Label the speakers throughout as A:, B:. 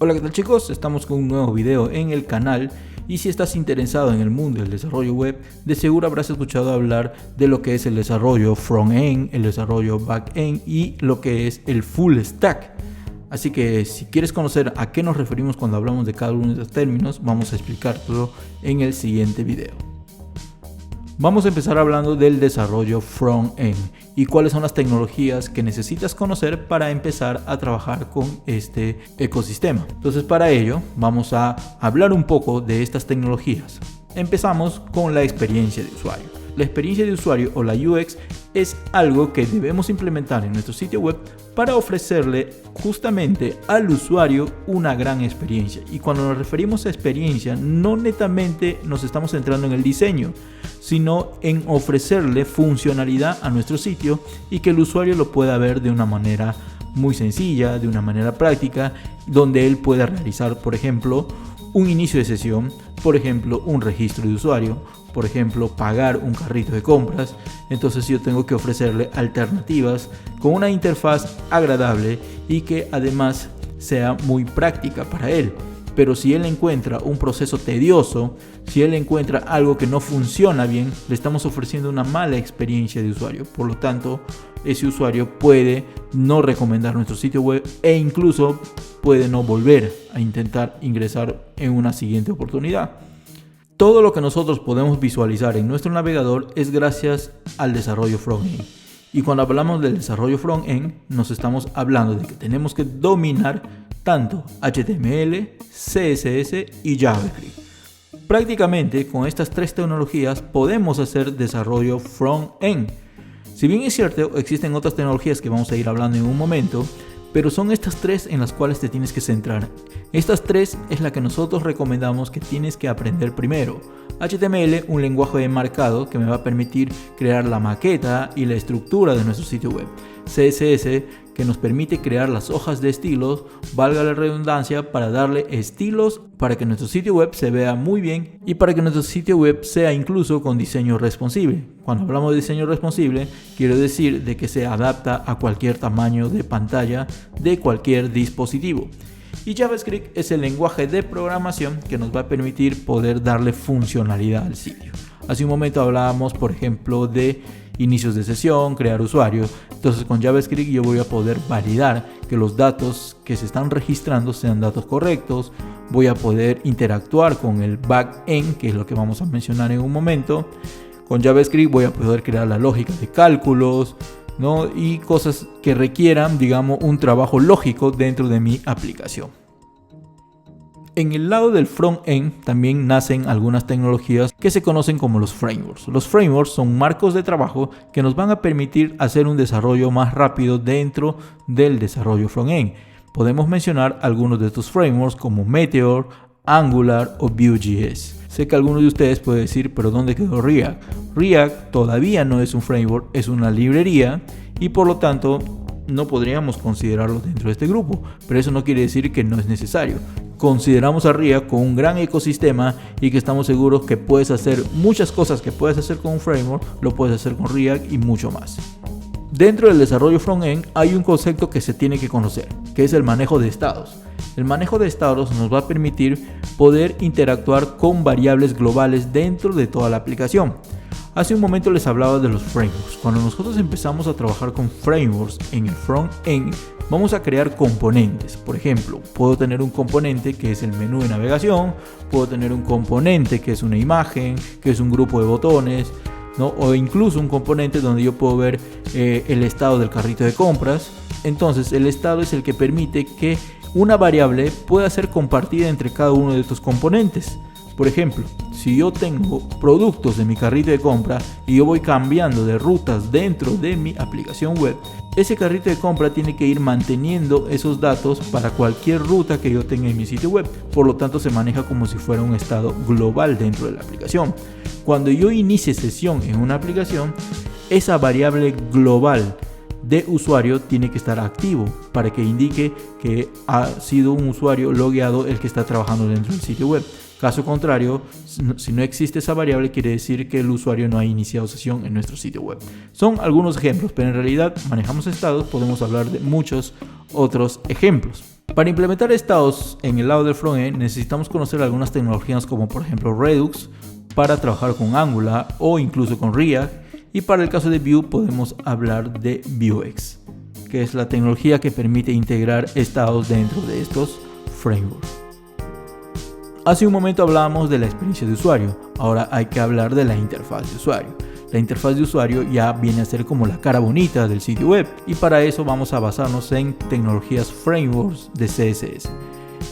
A: Hola, ¿qué tal chicos? Estamos con un nuevo video en el canal y si estás interesado en el mundo del desarrollo web, de seguro habrás escuchado hablar de lo que es el desarrollo front-end, el desarrollo back-end y lo que es el full stack. Así que si quieres conocer a qué nos referimos cuando hablamos de cada uno de estos términos, vamos a explicártelo en el siguiente video. Vamos a empezar hablando del desarrollo front-end y cuáles son las tecnologías que necesitas conocer para empezar a trabajar con este ecosistema. Entonces, para ello vamos a hablar un poco de estas tecnologías. Empezamos con la experiencia de usuario. La experiencia de usuario o la UX es algo que debemos implementar en nuestro sitio web para ofrecerle justamente al usuario una gran experiencia. Y cuando nos referimos a experiencia, no netamente nos estamos centrando en el diseño, sino en ofrecerle funcionalidad a nuestro sitio y que el usuario lo pueda ver de una manera muy sencilla, de una manera práctica, donde él pueda realizar, por ejemplo, un inicio de sesión, por ejemplo, un registro de usuario, por ejemplo, pagar un carrito de compras. Entonces yo tengo que ofrecerle alternativas con una interfaz agradable y que además sea muy práctica para él. Pero si él encuentra un proceso tedioso, si él encuentra algo que no funciona bien, le estamos ofreciendo una mala experiencia de usuario. Por lo tanto, ese usuario puede no recomendar nuestro sitio web e incluso puede no volver a intentar ingresar en una siguiente oportunidad. Todo lo que nosotros podemos visualizar en nuestro navegador es gracias al desarrollo front-end. Y cuando hablamos del desarrollo front-end, nos estamos hablando de que tenemos que dominar tanto HTML, CSS y JavaScript. Prácticamente con estas tres tecnologías podemos hacer desarrollo front-end. Si bien es cierto, existen otras tecnologías que vamos a ir hablando en un momento, pero son estas tres en las cuales te tienes que centrar. Estas tres es la que nosotros recomendamos que tienes que aprender primero. HTML, un lenguaje de marcado que me va a permitir crear la maqueta y la estructura de nuestro sitio web. CSS, que nos permite crear las hojas de estilos, valga la redundancia, para darle estilos para que nuestro sitio web se vea muy bien y para que nuestro sitio web sea incluso con diseño responsive. Cuando hablamos de diseño responsive, quiero decir de que se adapta a cualquier tamaño de pantalla de cualquier dispositivo. Y JavaScript es el lenguaje de programación que nos va a permitir poder darle funcionalidad al sitio. Hace un momento hablábamos, por ejemplo, de inicios de sesión, crear usuarios. Entonces con JavaScript yo voy a poder validar que los datos que se están registrando sean datos correctos. Voy a poder interactuar con el backend, que es lo que vamos a mencionar en un momento. Con JavaScript voy a poder crear la lógica de cálculos, ¿no? Y cosas que requieran, digamos, un trabajo lógico dentro de mi aplicación. En el lado del front-end también nacen algunas tecnologías que se conocen como los frameworks. Los frameworks son marcos de trabajo que nos van a permitir hacer un desarrollo más rápido dentro del desarrollo front-end. Podemos mencionar algunos de estos frameworks como Meteor, Angular o Vue.js. Sé que algunos de ustedes pueden decir, pero ¿dónde quedó React? React todavía no es un framework, es una librería y por lo tanto no podríamos considerarlo dentro de este grupo, pero eso no quiere decir que no es necesario. Consideramos a React con un gran ecosistema y que estamos seguros que puedes hacer muchas cosas que puedes hacer con un framework, lo puedes hacer con React y mucho más. Dentro del desarrollo front-end hay un concepto que se tiene que conocer, que es el manejo de estados. El manejo de estados nos va a permitir poder interactuar con variables globales dentro de toda la aplicación. Hace un momento les hablaba de los frameworks. Cuando nosotros empezamos a trabajar con frameworks en el front-end, vamos a crear componentes. Por ejemplo, puedo tener un componente que es el menú de navegación, puedo tener un componente que es una imagen, que es un grupo de botones, ¿no? O incluso un componente donde yo puedo ver el estado del carrito de compras. Entonces, el estado es el que permite que una variable pueda ser compartida entre cada uno de estos componentes. Por ejemplo, si yo tengo productos de mi carrito de compra y yo voy cambiando de rutas dentro de mi aplicación web, ese carrito de compra tiene que ir manteniendo esos datos para cualquier ruta que yo tenga en mi sitio web. Por lo tanto, se maneja como si fuera un estado global dentro de la aplicación. Cuando yo inicie sesión en una aplicación, esa variable global de usuario tiene que estar activo para que indique que ha sido un usuario logueado el que está trabajando dentro del sitio web. Caso contrario, si no existe esa variable, quiere decir que el usuario no ha iniciado sesión en nuestro sitio web. Son algunos ejemplos, pero en realidad manejamos estados, podemos hablar de muchos otros ejemplos. Para implementar estados en el lado del frontend necesitamos conocer algunas tecnologías como por ejemplo Redux para trabajar con Angular o incluso con React, y para el caso de Vue podemos hablar de Vuex, que es la tecnología que permite integrar estados dentro de estos frameworks. Hace un momento hablábamos de la experiencia de usuario, ahora hay que hablar de la interfaz de usuario. La interfaz de usuario ya viene a ser como la cara bonita del sitio web, y para eso vamos a basarnos en tecnologías frameworks de CSS.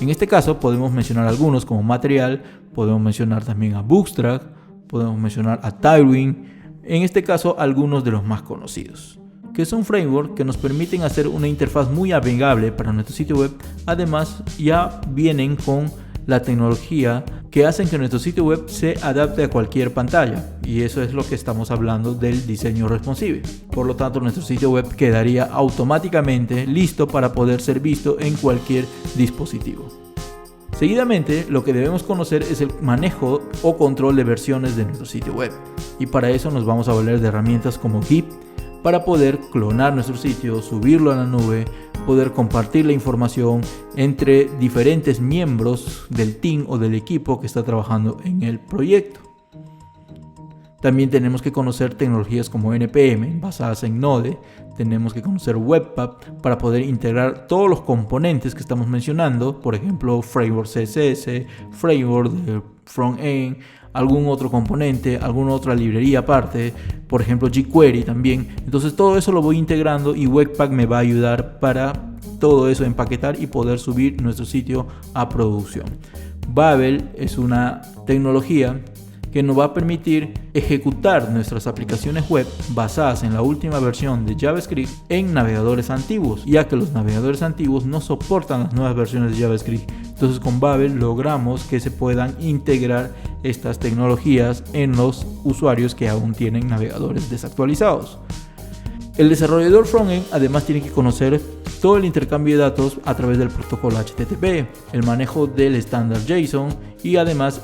A: En este caso podemos mencionar algunos como Material, podemos mencionar también a Bootstrap, podemos mencionar a Tailwind, en este caso algunos de los más conocidos, que son frameworks que nos permiten hacer una interfaz muy amigable para nuestro sitio web. Además ya vienen con la tecnología que hacen que nuestro sitio web se adapte a cualquier pantalla, y eso es lo que estamos hablando del diseño responsive. Por lo tanto, nuestro sitio web quedaría automáticamente listo para poder ser visto en cualquier dispositivo. Seguidamente, lo que debemos conocer es el manejo o control de versiones de nuestro sitio web, y para eso nos vamos a valer de herramientas como Git para poder clonar nuestro sitio, subirlo a la nube, poder compartir la información entre diferentes miembros del team o del equipo que está trabajando en el proyecto. También tenemos que conocer tecnologías como NPM basadas en Node, tenemos que conocer Webpack para poder integrar todos los componentes que estamos mencionando, por ejemplo framework CSS, framework de frontend, algún otro componente, alguna otra librería aparte, por ejemplo jQuery también. Entonces todo eso lo voy integrando y Webpack me va a ayudar para todo eso empaquetar y poder subir nuestro sitio a producción. Babel es una tecnología que nos va a permitir ejecutar nuestras aplicaciones web basadas en la última versión de JavaScript en navegadores antiguos, ya que los navegadores antiguos no soportan las nuevas versiones de JavaScript. Entonces con Babel logramos que se puedan integrar estas tecnologías en los usuarios que aún tienen navegadores desactualizados. El desarrollador frontend además tiene que conocer todo el intercambio de datos a través del protocolo HTTP, el manejo del estándar JSON y además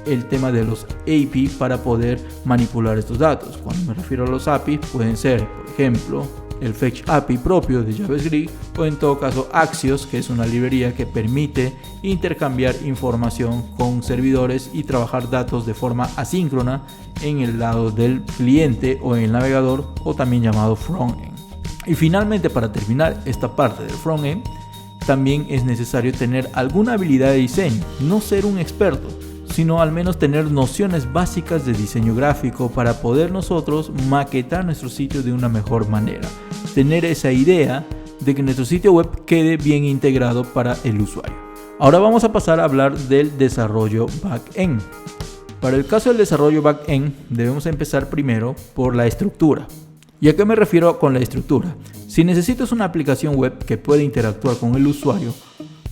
A: el tema de los API para poder manipular estos datos. Cuando me refiero a los API, pueden ser, por ejemplo, el Fetch API propio de JavaScript o en todo caso Axios, que es una librería que permite intercambiar información con servidores y trabajar datos de forma asíncrona en el lado del cliente o en el navegador, o también llamado frontend. Y finalmente, para terminar esta parte del frontend, también es necesario tener alguna habilidad de diseño, no ser un experto, sino al menos tener nociones básicas de diseño gráfico para poder nosotros maquetar nuestro sitio de una mejor manera. Tener esa idea de que nuestro sitio web quede bien integrado para el usuario. Ahora vamos a pasar a hablar del desarrollo back-end. Para el caso del desarrollo back-end debemos empezar primero por la estructura. ¿Y a qué me refiero con la estructura? Si necesitas una aplicación web que pueda interactuar con el usuario,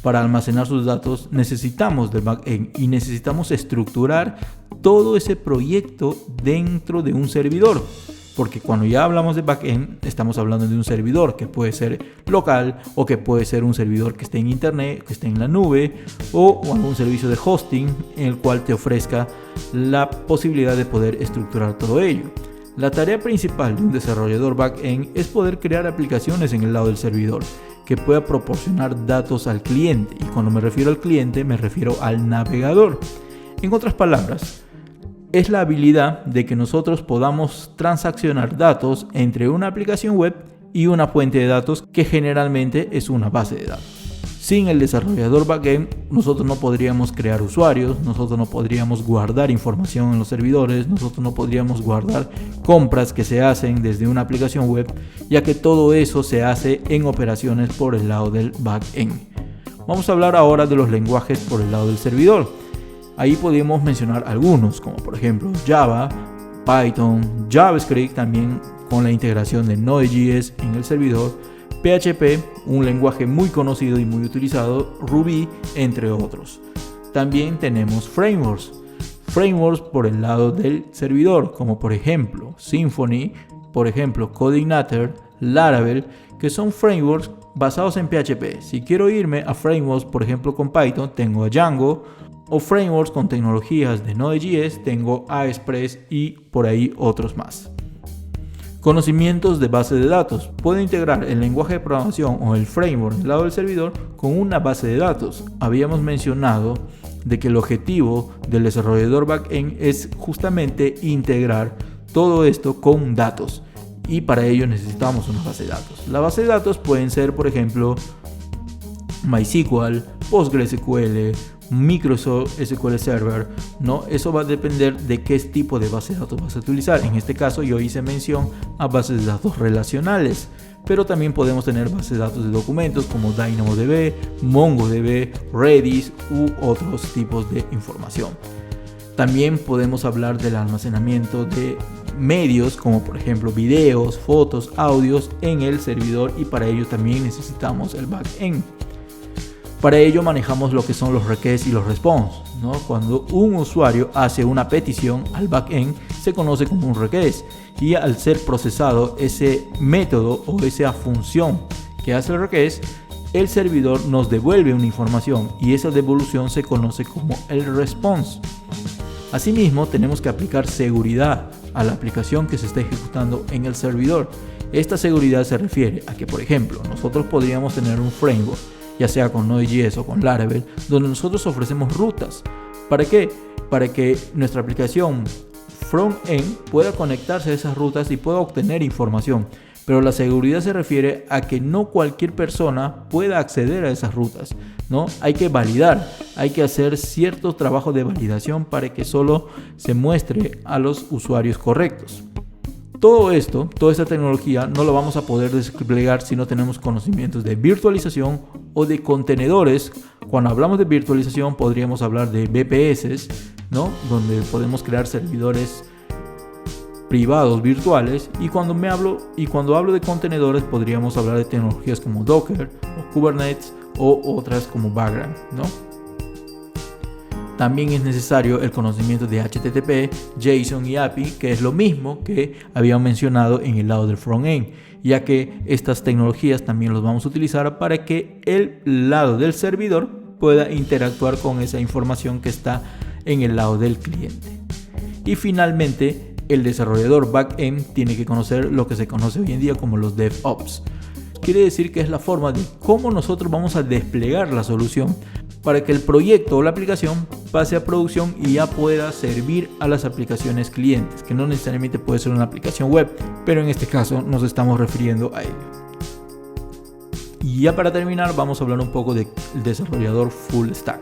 A: para almacenar sus datos necesitamos del backend y necesitamos estructurar todo ese proyecto dentro de un servidor, porque cuando ya hablamos de backend estamos hablando de un servidor que puede ser local o que puede ser un servidor que esté en internet, que esté en la nube o algún servicio de hosting en el cual te ofrezca la posibilidad de poder estructurar todo ello. La tarea principal de un desarrollador backend es poder crear aplicaciones en el lado del servidor que pueda proporcionar datos al cliente, y cuando me refiero al cliente me refiero al navegador. En otras palabras, es la habilidad de que nosotros podamos transaccionar datos entre una aplicación web y una fuente de datos que generalmente es una base de datos. Sin el desarrollador backend nosotros no podríamos crear usuarios, nosotros no podríamos guardar información en los servidores, nosotros no podríamos guardar compras que se hacen desde una aplicación web, ya que todo eso se hace en operaciones por el lado del backend. Vamos a hablar ahora de los lenguajes por el lado del servidor. Ahí podemos mencionar algunos, como por ejemplo Java, Python, JavaScript, también con la integración de Node.js en el servidor, PHP, un lenguaje muy conocido y muy utilizado, Ruby, entre otros. También tenemos frameworks por el lado del servidor, como por ejemplo Symfony, por ejemplo Codeigniter, Laravel, que son frameworks basados en PHP. Si quiero irme a frameworks, por ejemplo con Python, tengo a Django, o frameworks con tecnologías de Node.js, tengo a Express y por ahí otros más. Conocimientos de base de datos. Puede integrar el lenguaje de programación o el framework del lado del servidor con una base de datos. Habíamos mencionado de que el objetivo del desarrollador backend es justamente integrar todo esto con datos, y para ello necesitamos una base de datos. La base de datos pueden ser, por ejemplo, MySQL, PostgreSQL, Microsoft SQL Server, ¿no? Eso va a depender de qué tipo de base de datos vas a utilizar. En este caso yo hice mención a bases de datos relacionales, pero también podemos tener bases de datos de documentos como DynamoDB, MongoDB, Redis u otros tipos de información. También podemos hablar del almacenamiento de medios como por ejemplo videos, fotos, audios en el servidor, y para ello también necesitamos el backend. Para ello manejamos lo que son los requests y los response, ¿no? Cuando un usuario hace una petición al backend se conoce como un request, y al ser procesado ese método o esa función que hace el request, el servidor nos devuelve una información y esa devolución se conoce como el response. Asimismo, tenemos que aplicar seguridad a la aplicación que se está ejecutando en el servidor. Esta seguridad se refiere a que, por ejemplo, nosotros podríamos tener un framework, ya sea con Node.js o con Laravel, donde nosotros ofrecemos rutas. ¿Para qué? Para que nuestra aplicación front-end pueda conectarse a esas rutas y pueda obtener información. Pero la seguridad se refiere a que no cualquier persona pueda acceder a esas rutas, ¿no? Hay que validar, hay que hacer cierto trabajo de validación para que solo se muestre a los usuarios correctos. Todo esto, toda esta tecnología no lo vamos a poder desplegar si no tenemos conocimientos de virtualización o de contenedores. Cuando hablamos de virtualización podríamos hablar de VPS, ¿no? Donde podemos crear servidores privados virtuales, y cuando hablo de contenedores podríamos hablar de tecnologías como Docker o Kubernetes o otras como Vagrant, ¿no? También es necesario el conocimiento de HTTP, JSON y API, que es lo mismo que habíamos mencionado en el lado del front-end, ya que estas tecnologías también las vamos a utilizar para que el lado del servidor pueda interactuar con esa información que está en el lado del cliente. Y finalmente, el desarrollador backend tiene que conocer lo que se conoce hoy en día como los DevOps. Quiere decir que es la forma de cómo nosotros vamos a desplegar la solución para que el proyecto o la aplicación pase a producción y ya pueda servir a las aplicaciones clientes, que no necesariamente puede ser una aplicación web, pero en este caso nos estamos refiriendo a ello. Y ya para terminar vamos a hablar un poco del desarrollador full stack.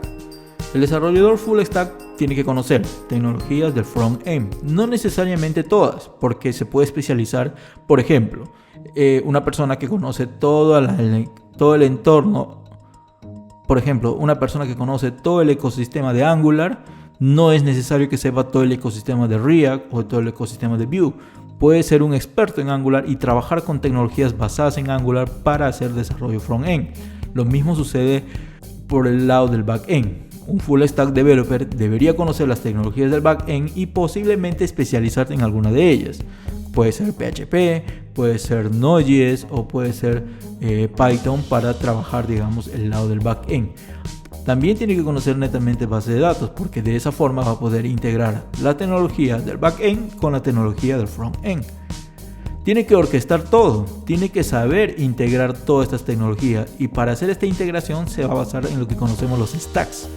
A: El desarrollador full stack tiene que conocer tecnologías del front-end, no necesariamente todas, porque se puede especializar. Por ejemplo, una persona que conoce todo el entorno, por ejemplo, una persona que conoce todo el ecosistema de Angular, no es necesario que sepa todo el ecosistema de React o todo el ecosistema de Vue. Puede ser un experto en Angular y trabajar con tecnologías basadas en Angular para hacer desarrollo front-end. Lo mismo sucede por el lado del back-end. Un full stack developer debería conocer las tecnologías del backend y posiblemente especializarte en alguna de ellas. Puede ser PHP, puede ser Node.js o puede ser Python para trabajar, digamos, el lado del backend. También tiene que conocer netamente base de datos, porque de esa forma va a poder integrar la tecnología del backend con la tecnología del frontend. Tiene que orquestar todo, tiene que saber integrar todas estas tecnologías, y para hacer esta integración se va a basar en lo que conocemos los stacks.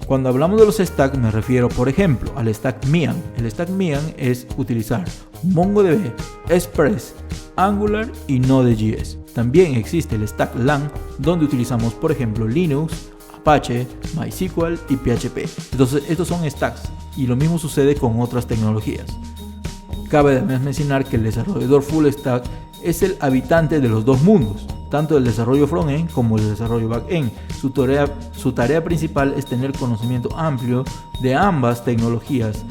A: Cuando hablamos de los stacks me refiero, por ejemplo, al stack Mian. El stack Mian es utilizar MongoDB, Express, Angular y Node.js. También existe el stack LAN, donde utilizamos, por ejemplo, Linux, Apache, MySQL y PHP. Entonces, estos son stacks, y lo mismo sucede con otras tecnologías. Cabe además mencionar que el desarrollador full stack es el habitante de los dos mundos, tanto el desarrollo front-end como el desarrollo back-end. Su tarea principal es tener conocimiento amplio de ambas tecnologías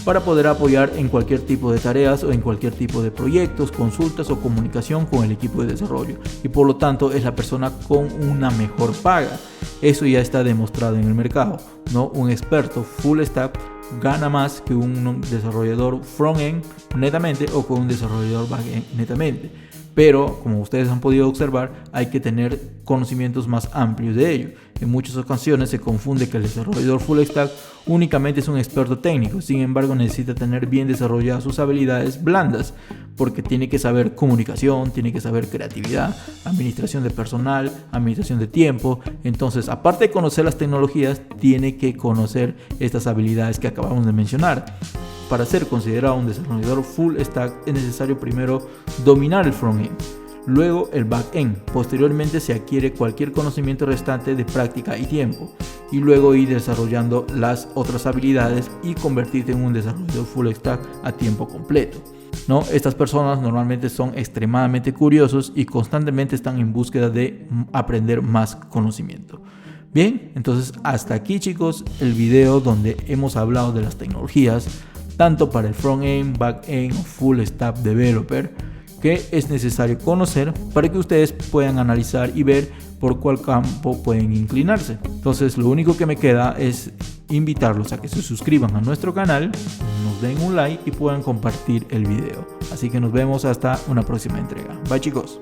A: para poder apoyar en cualquier tipo de tareas o en cualquier tipo de proyectos, consultas o comunicación con el equipo de desarrollo, y por lo tanto es la persona con una mejor paga. Eso ya está demostrado en el mercado, ¿no? Un experto full stack gana más que un desarrollador front-end netamente o con un desarrollador back-end netamente. pero como ustedes han podido observar, hay que tener conocimientos más amplios de ello. En muchas ocasiones se confunde que el desarrollador full stack únicamente es un experto técnico, sin embargo necesita tener bien desarrolladas sus habilidades blandas, porque tiene que saber comunicación, tiene que saber creatividad, administración de personal, administración de tiempo. Entonces, aparte de conocer las tecnologías, tiene que conocer estas habilidades que acabamos de mencionar. Para ser considerado un desarrollador full stack es necesario primero dominar el front-end, luego el back-end. Posteriormente se adquiere cualquier conocimiento restante de práctica y tiempo, y luego ir desarrollando las otras habilidades y convertirte en un desarrollador full stack a tiempo completo. ¿No? Estas personas normalmente son extremadamente curiosos y constantemente están en búsqueda de aprender más conocimiento. Bien, entonces hasta aquí, chicos, el video donde hemos hablado de las tecnologías tanto para el front-end, back-end o full stack developer, que es necesario conocer para que ustedes puedan analizar y ver por cuál campo pueden inclinarse. Entonces, lo único que me queda es invitarlos a que se suscriban a nuestro canal, nos den un like y puedan compartir el video. Así que nos vemos hasta una próxima entrega. Bye, chicos.